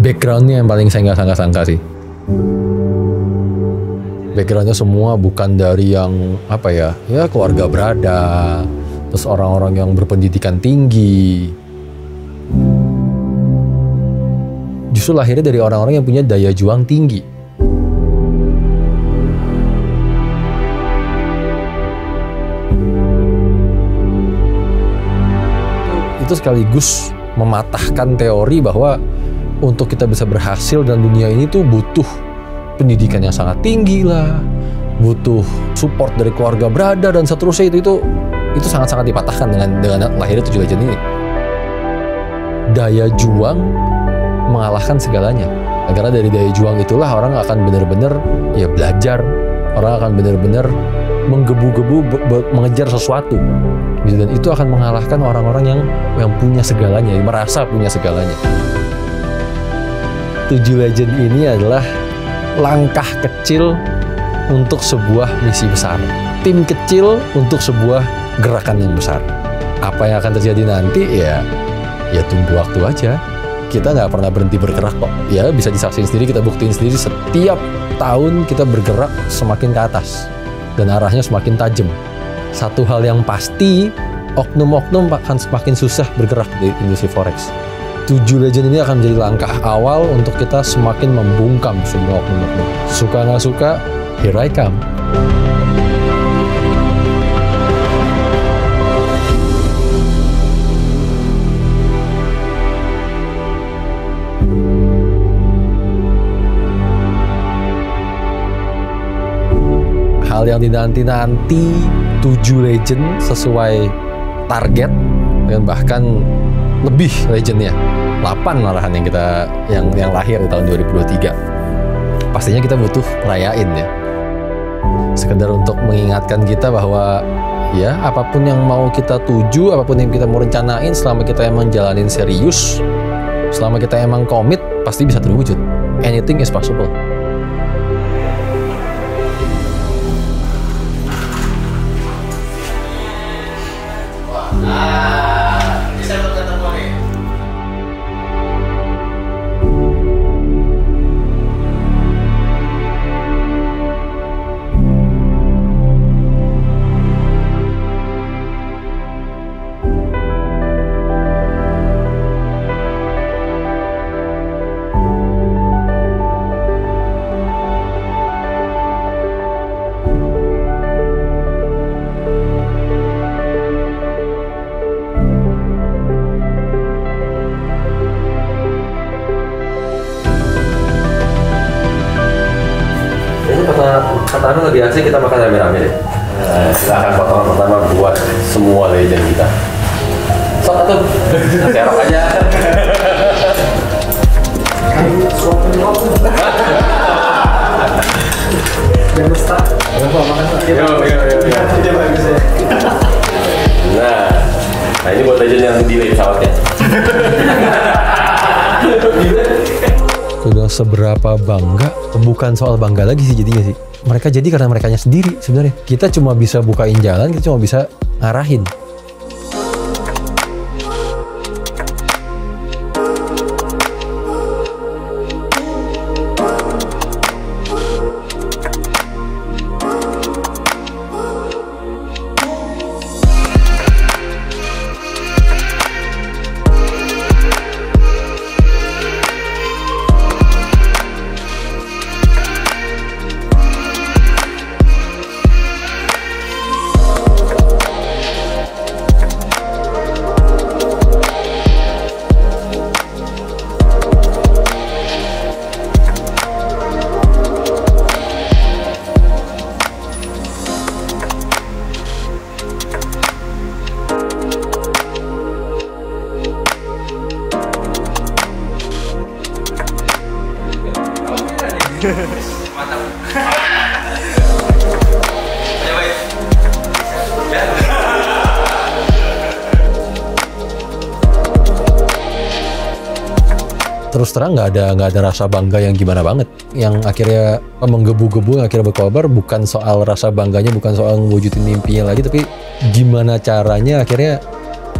Backgroundnya yang paling saya nggak sangka-sangka sih. Backgroundnya semua bukan dari yang apa ya keluarga berada, terus orang-orang yang berpendidikan tinggi. Justru lahirnya dari orang-orang yang punya daya juang tinggi. Itu sekaligus mematahkan teori bahwa untuk kita bisa berhasil dalam dunia ini tuh butuh pendidikan yang sangat tinggi lah, butuh support dari keluarga berada dan seterusnya. Itu sangat-sangat dipatahkan dengan lahirnya 7 Legend ini. Daya juang mengalahkan segalanya. Karena dari daya juang itulah orang akan benar-benar ya belajar, orang akan benar-benar menggebu-gebu mengejar sesuatu. Dan itu akan mengalahkan orang-orang yang punya segalanya, yang merasa punya segalanya. 7 Legend ini adalah langkah kecil untuk sebuah misi besar. Tim kecil untuk sebuah gerakan yang besar. Apa yang akan terjadi nanti ya tunggu waktu aja. Kita nggak pernah berhenti bergerak kok. Ya bisa disaksikan sendiri, kita buktiin sendiri. Setiap tahun kita bergerak semakin ke atas. Dan arahnya semakin tajam. Satu hal yang pasti, oknum-oknum akan semakin susah bergerak di industri forex. 7 Legend ini akan menjadi langkah awal untuk kita semakin membungkam semua oknum-oknum. Suka nggak suka, here I come. Hal yang dinanti-nanti 7 Legend sesuai target dan bahkan lebih legendnya 8 malahan yang lahir di tahun 2023. Pastinya kita butuh rayain ya, sekedar untuk mengingatkan kita bahwa ya apapun yang mau kita tuju, apapun yang kita mau rencanain, selama kita emang jalanin serius, selama kita emang komit, pasti bisa terwujud. Anything is possible. Kata Anu lebih asik kita makan rame-rame deh. Silahkan potongan pertama buat semua legend kita. Sok atuh, serok aja. Jangan stuck. Yo. Nah ini buat legend yang delay pesawatnya. Sudah seberapa bangga, bukan soal bangga lagi sih jadinya sih. Mereka jadi karena merekanya sendiri sebenarnya. Kita cuma bisa bukain jalan, kita cuma bisa ngarahin. Terus terang nggak ada rasa bangga yang gimana banget, yang akhirnya menggebu-gebu, yang akhirnya berkobar. Bukan soal rasa bangganya, bukan soal mewujudin mimpinya lagi, tapi gimana caranya akhirnya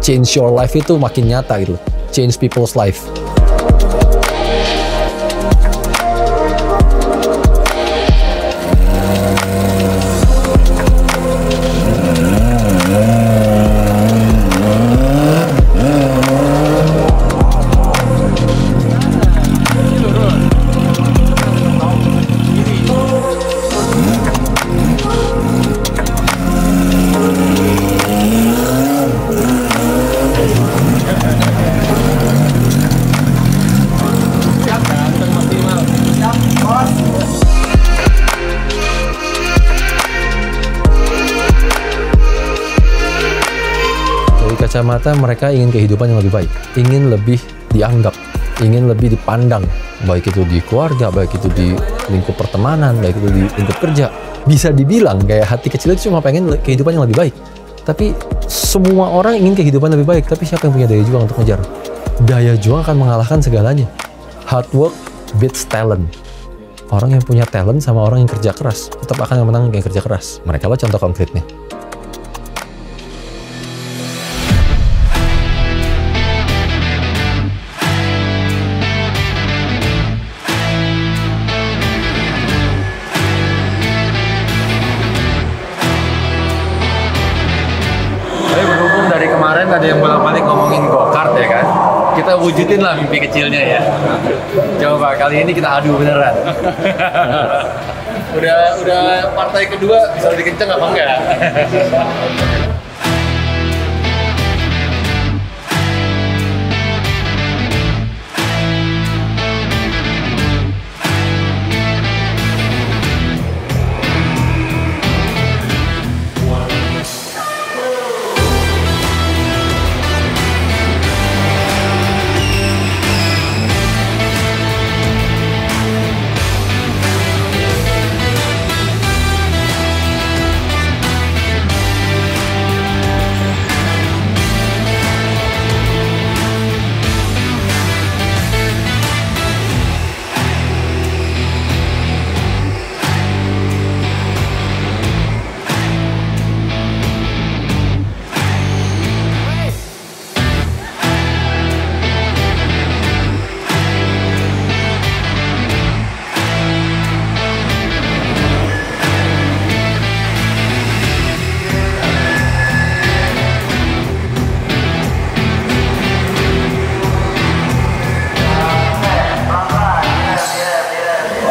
change your life itu makin nyata gitu, change people's life. kacamata mereka ingin kehidupan yang lebih baik, ingin lebih dianggap, ingin lebih dipandang, baik itu di keluarga, baik itu di lingkup pertemanan, baik itu di lingkup kerja. Bisa dibilang kayak hati kecil itu cuma pengen kehidupan yang lebih baik. Tapi semua orang ingin kehidupan lebih baik, tapi siapa yang punya daya juang untuk ngejar? Daya juang akan mengalahkan segalanya. Hard work beats talent. Orang yang punya talent sama orang yang kerja keras tetap akan menang yang kerja keras. Mereka lah contoh konkretnya. Tapi berhubung dari kemarin ada yang bolak-balik ngomongin go-kart ya kan, kita wujudin lah mimpi kecilnya ya. Coba kali ini kita adu beneran. udah partai kedua bisa lebih kenceng apa enggak?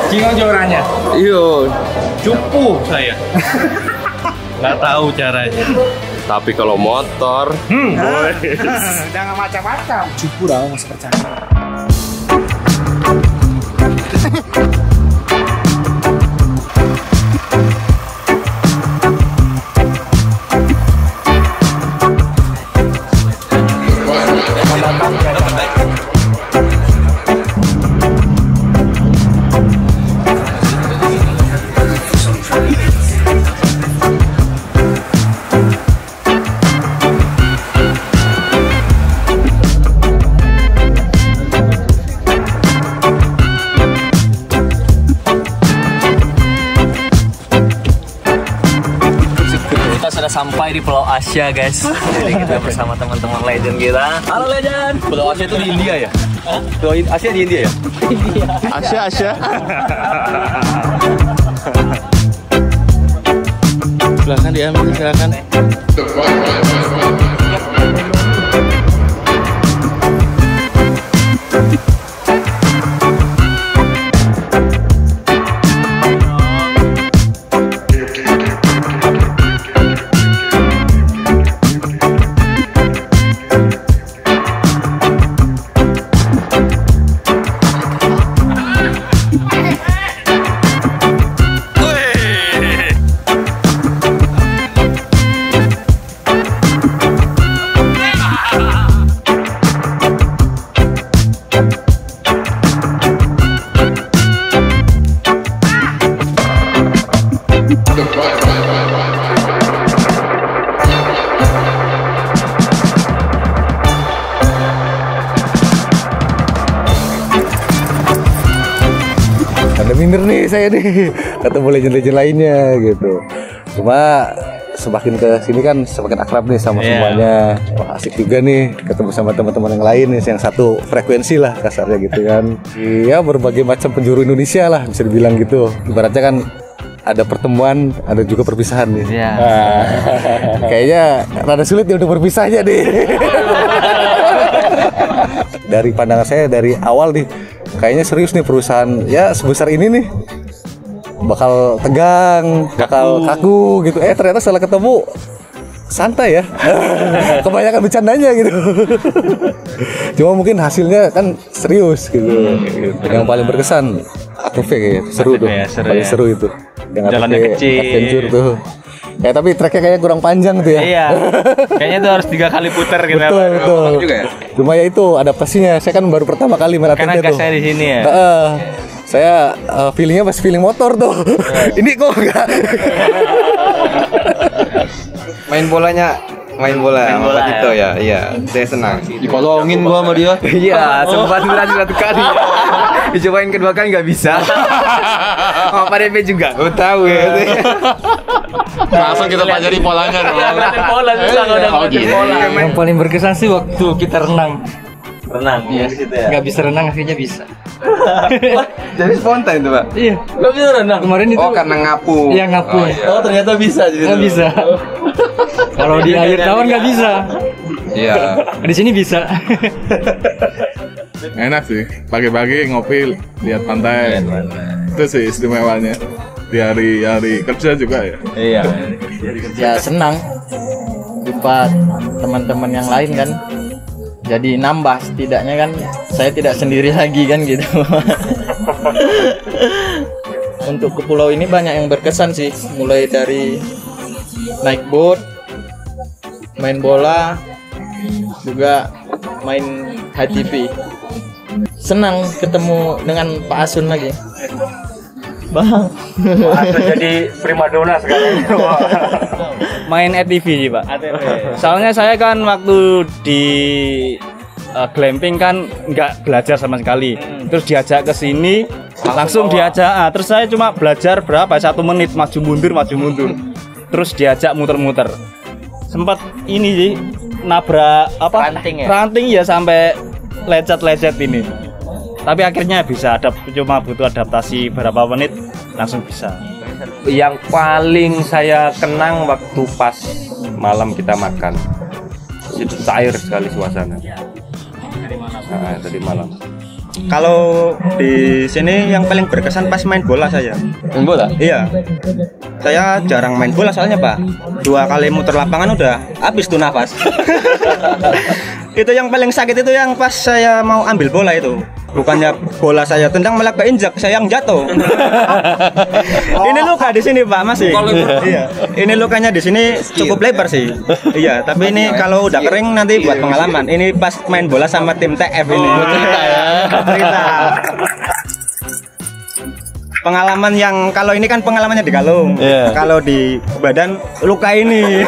Gimana juaranya? Iya, Cupu saya. Nggak tahu caranya. tapi kalau motor, Jangan macam-macam. Cupu dah, masih percaya. Sampai di Pulau Asia guys. Jadi kita bersama teman-teman legend kita. Halo legend. Pulau Asia itu di India ya? Pulau Asia di India ya? Asia. Silakan diambil, silakan. Minder nih saya nih, ketemu legend-legend lainnya gitu. Cuma semakin ke sini kan semakin akrab nih sama semuanya. Wah, asik juga nih ketemu sama teman-teman yang lain nih, yang satu frekuensi lah kasarnya gitu kan. Iya, berbagai macam penjuru Indonesia lah bisa dibilang gitu. Ibaratnya kan ada pertemuan, ada juga perpisahan nih. Nah, kayaknya rada sulit nih untuk berpisahnya nih. Dari pandangan saya dari awal nih, kayaknya serius nih perusahaan ya sebesar ini nih bakal tegang, bakal kaku gitu. Ternyata setelah ketemu santai ya. Kebanyakan bercandanya gitu. Cuma mungkin hasilnya kan serius gitu. Yang paling berkesan ATV kayaknya seru tuh. Paling seru itu. Yang Jalannya ATV kecil. adventure tuh. Ya tapi treknya kayaknya kurang panjang tuh ya. Iya. Kayaknya itu harus 3 kali putar gitu. Betul. Juga ya. Cuma ya itu adaptasinya. Saya kan baru pertama kali main Karena ATV tuh. gasnya di sini ya. Saya feelingnya pas feeling motor tuh. Ini kok enggak. Main bola sama Pak Tito ya, iya, saya senang. Dikolongin gua sama dia. Iya, sempat berhasil 1 kali. Dicobain kedua kali nggak bisa. Sama Pak DP juga, tahu ya. Langsung kita pelajari polanya dong. Pola susah kalau udah ngeliatin pola. Yang paling berkesan sih waktu kita renang. Renang ya situ ya. Nggak bisa renang akhirnya bisa. Jadi spontan itu, Pak. Iya. Enggak bisa renang. Kemarin itu. Oh, karena ngapu. Iya ngapu. Oh, ternyata bisa jadi. Nggak bisa. Kalau di air tawar nggak bisa. Iya. Di sini bisa. Enak sih, pagi-pagi ngopi lihat pantai. Itu sih istimewanya. Di hari kerja juga ya. Iya. Ya senang jumpa teman-teman yang lain kan, jadi nambah setidaknya kan, saya tidak sendiri lagi kan gitu. Untuk ke pulau ini banyak yang berkesan sih, mulai dari naik boat, main bola, juga main HTV. Senang ketemu dengan Pak Asun lagi. Bang, Atau jadi primadona sekarang. Main ATV sih Pak. Soalnya saya kan waktu di glamping kan nggak belajar sama sekali. Terus diajak ke sini, langsung diajak. Terus saya cuma belajar berapa? 1 menit maju mundur. Terus diajak muter-muter. Sempat ini sih nabrak apa? Ranting ya sampai lecet-lecet ini. Tapi akhirnya bisa, cuma butuh adaptasi berapa menit langsung bisa. Yang paling saya kenang waktu pas malam kita makan. Itu cair sekali suasana. Tadi malam. Kalau di sini yang paling berkesan pas main bola saya. Main bola? Iya. Saya jarang main bola soalnya Pak. 2 kali muter lapangan udah habis tuh nafas. Itu yang paling sakit itu yang pas saya mau ambil bola itu. Bukannya bola saya tendang malah keinjak, saya yang jatuh. Ini luka di sini Pak masih. Iya. Ini lukanya di sini cukup lebar sih. Iya, tapi ini kalau udah kering nanti buat pengalaman. Ini pas main bola sama tim TF ini. Cerita ya. Cerita. Pengalaman yang kalau ini kan pengalamannya di kalung. Kalau di badan luka ini.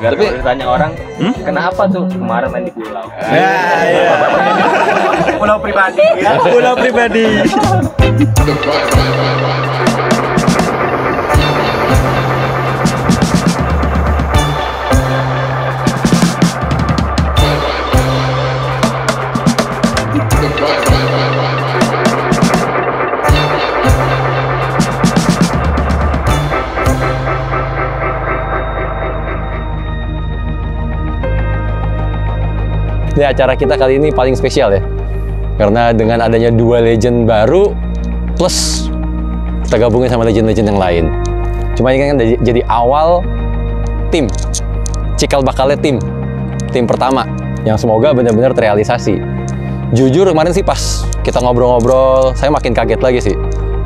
Tapi ditanya orang, kenapa tuh kemarin main di pulau? Ya, iya. Pulau pribadi. Pulau pribadi. Ini acara kita kali ini paling spesial ya, karena dengan adanya 2 legend baru plus kita gabungin sama legend-legend yang lain. Cuma ini kan jadi awal tim cikal bakalnya tim pertama yang semoga benar-benar terrealisasi. Jujur kemarin sih pas kita ngobrol-ngobrol, saya makin kaget lagi sih,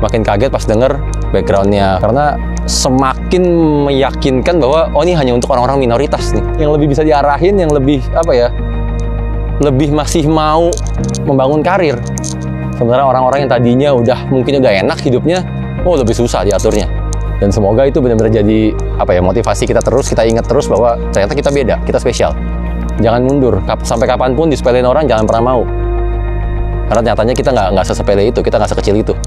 makin kaget pas denger backgroundnya, karena semakin meyakinkan bahwa oh ini hanya untuk orang-orang minoritas nih, yang lebih bisa diarahin, yang lebih apa ya, lebih masih mau membangun karir. Sementara orang-orang yang tadinya mungkin udah enak hidupnya, oh lebih susah diaturnya. Dan semoga itu benar-benar jadi apa ya, motivasi kita terus, kita ingat terus bahwa ternyata kita beda, kita spesial. Jangan mundur, sampai kapanpun disepelein orang jangan pernah mau. Karena nyatanya kita nggak sesepele itu, kita nggak sekecil itu.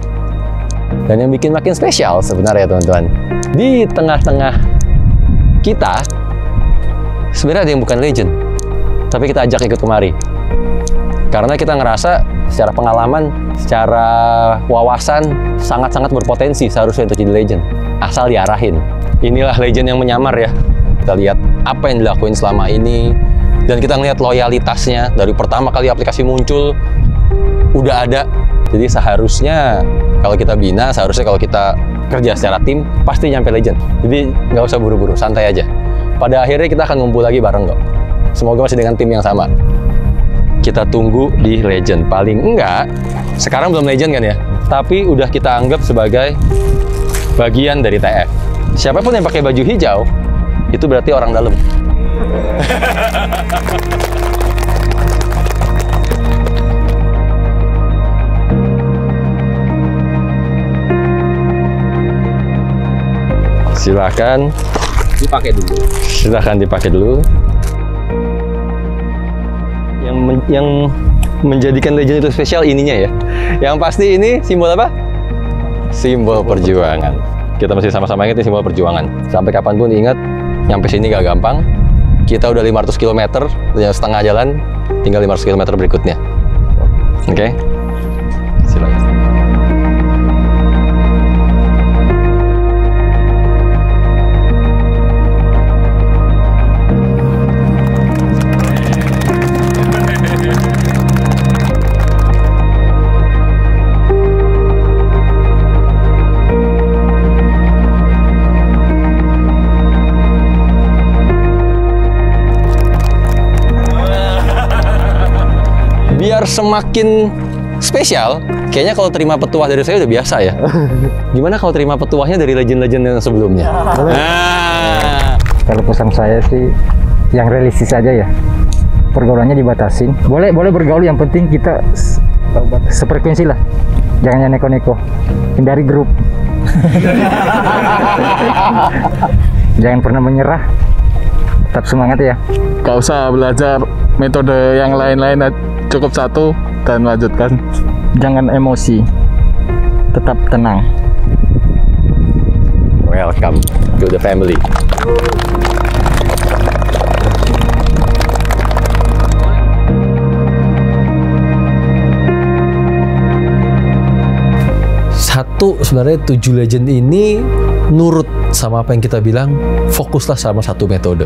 Dan yang bikin makin spesial sebenarnya teman-teman, di tengah-tengah kita sebenarnya ada yang bukan legend, tapi kita ajak ikut kemari. Karena kita ngerasa secara pengalaman, secara wawasan, sangat-sangat berpotensi seharusnya untuk jadi legend. Asal diarahin. Inilah legend yang menyamar ya. Kita lihat apa yang dilakuin selama ini. Dan kita ngelihat loyalitasnya. Dari pertama kali aplikasi muncul, udah ada. Jadi seharusnya kalau kita bina, seharusnya kalau kita kerja secara tim, pasti nyampe legend. Jadi nggak usah buru-buru, santai aja. Pada akhirnya kita akan ngumpul lagi bareng kok. Semoga masih dengan tim yang sama. Kita tunggu di legend. Paling enggak, sekarang belum legend kan ya, tapi udah kita anggap sebagai bagian dari TF. Siapapun yang pakai baju hijau, itu berarti orang dalam. Silahkan Dipakai dulu. Silahkan dipakai dulu. Yang menjadikan legend itu spesial ininya ya. Yang pasti ini simbol apa? Simbol perjuangan. Kita masih sama-sama ingat ini simbol perjuangan. Sampai kapanpun ingat, nyampe sini gak gampang. Kita udah 500 km, setengah jalan, tinggal 500 km berikutnya. Oke? Silakan. Biar semakin spesial, kayaknya kalau terima petuah dari saya udah biasa ya. Gimana kalau terima petuahnya dari legend-legend yang sebelumnya? Kalau pesan saya sih, yang realistis aja ya. Pergaulannya dibatasin. Boleh bergaul, yang penting kita sefrekuensi lah. Jangan yang neko-neko. Hindari grup. Jangan pernah menyerah. Tetap semangat ya. Gak usah belajar metode yang lain-lain, cukup satu dan lanjutkan. Jangan emosi, tetap tenang. Welcome to the family. Satu, sebenarnya 7 legend ini nurut sama apa yang kita bilang, fokuslah sama satu metode.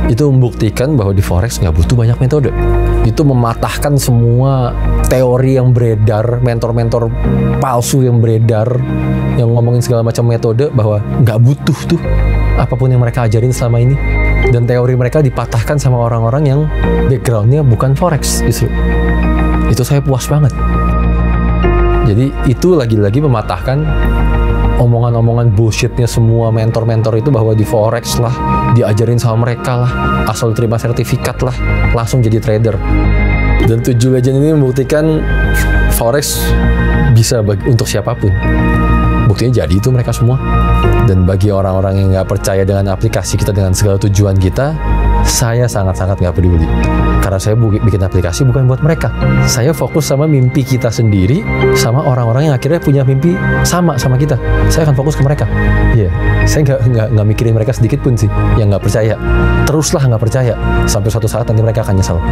Itu membuktikan bahwa di Forex nggak butuh banyak metode. Itu mematahkan semua teori yang beredar, mentor-mentor palsu yang beredar, yang ngomongin segala macam metode, bahwa nggak butuh tuh apapun yang mereka ajarin selama ini. Dan teori mereka dipatahkan sama orang-orang yang backgroundnya bukan Forex justru. Itu saya puas banget. Jadi itu lagi-lagi mematahkan omongan-omongan bullshitnya semua mentor-mentor itu, bahwa di Forex lah, diajarin sama mereka lah, asal terima sertifikat lah, langsung jadi trader. Dan 7 legend ini membuktikan Forex bisa untuk siapapun. Buktinya jadi itu mereka semua. Dan bagi orang-orang yang nggak percaya dengan aplikasi kita, dengan segala tujuan kita, saya sangat-sangat nggak peduli. Karena saya bikin aplikasi bukan buat mereka. Saya fokus sama mimpi kita sendiri, sama orang-orang yang akhirnya punya mimpi sama kita. Saya akan fokus ke mereka. Iya, saya nggak mikirin mereka sedikit pun sih yang nggak percaya. Teruslah nggak percaya, sampai suatu saat nanti mereka akan nyesel.